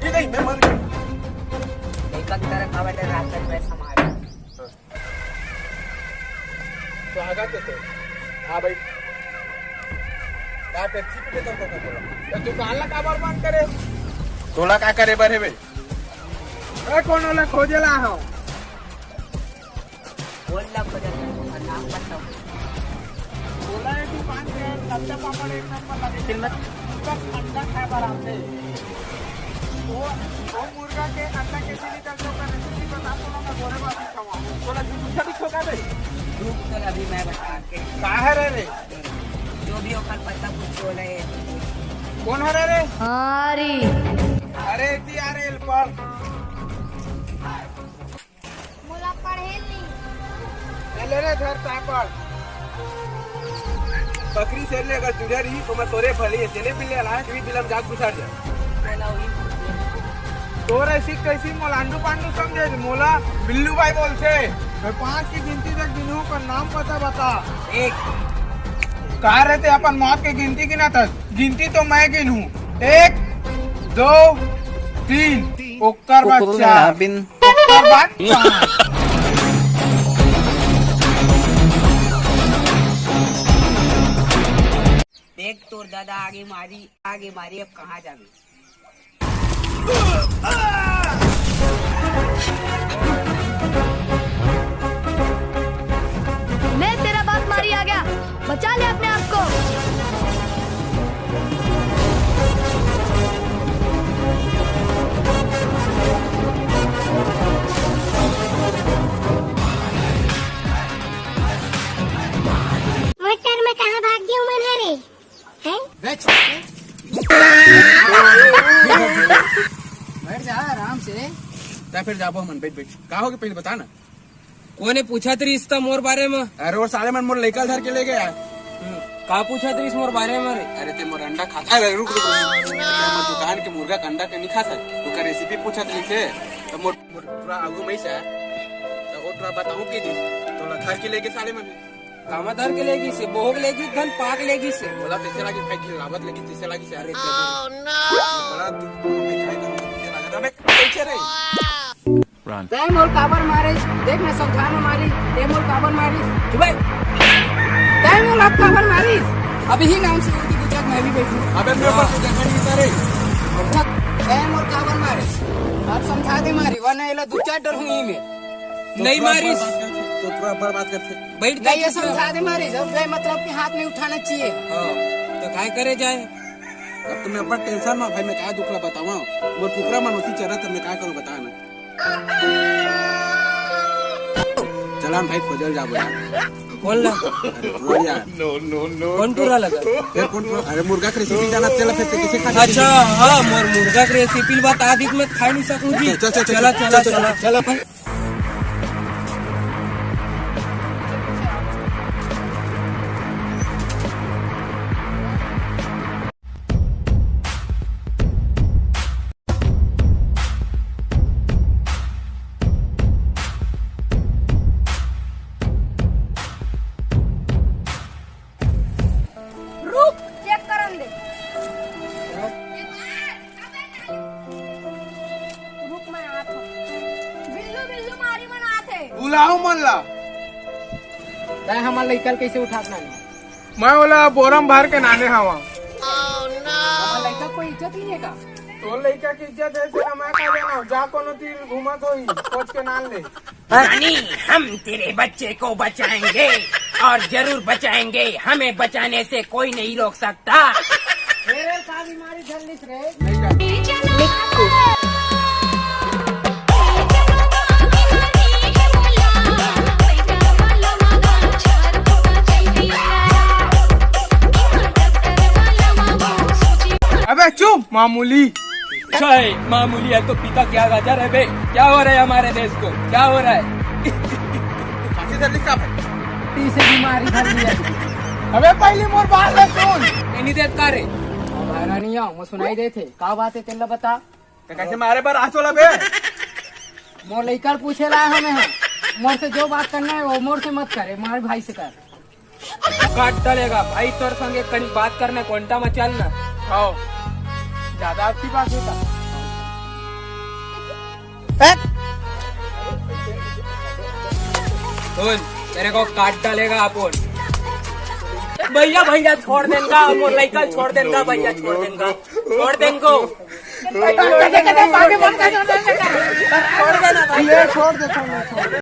ये नहीं मैं मर गया। एक अंतर खबर है रास्ते में समाज स्वागत है। हाँ भाई क्या टैक्सी पे लेकर को बोला तो दुकान ला काबर बंद करे तोला का करे बरे बे ए कौन वाला खोजेला हो बोल ला खोजा नाम बताओ बोला है दुकान पे कच्चा पापड़ एक नंबर लगे कीमत उसका अंडा खाए बार आपसे वो मुर्गा के अंडा के लिए निकल तो कर रेसिपी बता तो ना बोले बात खावा तोला झूठा भी ठोका दे ग्रुप तो अभी मैं बता के काहे रे जो भी होकर पता कुछ बोले कौन है रे आरी अरे ती अरे एलपर मुला पढ़े नहीं ले रे धर तापड़ बकरी से ले अगर जुड़े रही तो मैं तोरे भली है चले पिले ला भी बिलम जाग पुछाड़ जा बोला हुई तोर ऐसी कैसी मोलांडू पांडू समझे मोला बिल्लू भाई बोलते मैं 5 की गिनती तक गिनूं पर नाम पता बता एक कहा रहते अपन मौत की गिनती गिना तक गिनती तो मैं गिनूं 1 2 3 ओकर बच्चा ओकर बाद देख तोर दादा आगे मारी अब कहाँ जावे ले तेरा बाप मारी आ गया बचा ले अपने आप को मोटर में कहाँ भाग गई उमर है रे हैं बैठ जा आराम से ता फिर जाबो मन बैठ बैठ का होगे पहले बता ना कोने पूछा तेरी इसका मोर बारे में अरे वो साले मन मोर लेकर धर के ले गया का पूछा तेरी इस मोर बारे में रे अरे ते मोर अंडा खाता है रुक रुक मैं दुकान के मुर्गा का अंडा के नहीं खा सकता तो का रेसिपी पूछा तेरी से तो मोर पूरा आगू में से तो वो थोड़ा बताऊं की दी तो ला घर के लेके साले मन कामाधार के लेगी से बोग लेगी धन पाक लेगी से बोला कैसे लगी भाई की लागत लगी कैसे लगी से अरे बड़ा दुख में खाई कर कैसे लगा अबे कैसे रे तय मोर काबर मारिस देख ना संखान मारी तय मोर काबर मारिस भाई तय मोर आप काबर मारिस अभी ही नाम से उनकी गुजरात में भी बैठू अबे मेरे ऊपर से जखन की तारे तय मोर काबर मारिस आप समझा दे मारी वरना ये लो दो चार डर हुई में नहीं मारिस तो पूरा बर्बाद करते बैठ नहीं ये समझा दे मारी जब गए मतलब कि हाथ में उठाना चाहिए तो काय करे जाए अब तुम्हें ऊपर टेंशन में भाई मैं क्या दुखला बताऊं मोर कुकरा मन उसी चरा तब मैं क्या करूं बता ना चला भाई खोजल जाबो यार कौन ला रोड यार कौन टूरा लगा फिर कौन अरे मुर्गा की रेसिपी जाना चला फिर कैसे खा अच्छा हाँ मोर मुर्गा की रेसिपी बता दी मैं खा नहीं सकूंगी चला चला चला चला भाई रुक चेक करन दे रुक मैं आत हूँ बिल्लू बिल्लू मारी मन आत है बुलाओ मन ला तय हमारा लड़का कैसे उठाना नहीं मैं बोला बोरम भर के नाने हवा हमारा लड़का कोई इज्जत नहीं है का तो लड़का की इज्जत है तेरा मैं कह देना जा कोनो तीर घुमत होई सोच के नान ले रानी हम तेरे बच्चे को बचाएंगे और जरूर बचाएंगे हमें बचाने से कोई नहीं रोक सकता मेरे साथ बीमारी जल्दी रे नहीं जा अबे चुप मामूली चाहे मामूली है तो पिता क्या गाजर है बे क्या हो रहा है हमारे देश को क्या हो रहा है काफी देर लिखा भाई से बीमारी धर लिया अबे पहले मोर बात ले सुन नहीं देत का रे हमारा नहीं आओ मैं सुनाई देते का बात है तेला बता तो कैसे मारे पर आसो लबे मोर लेकर पूछे ला हमें मोर से जो बात करना है वो मोर से मत करे मारे भाई से कर काट डालेगा भाई तोर संगे कहीं बात करने कोंटा में चल ना आओ ज्यादा आपकी बात होता सुन तेरे को काट डालेगा अपन। भैया भैया छोड़ देंगा, मोर लड़का छोड़ देंगा, भैया छोड़ देंगा, छोड़ देंगो। छोड़ देना भाई। छोड़ दे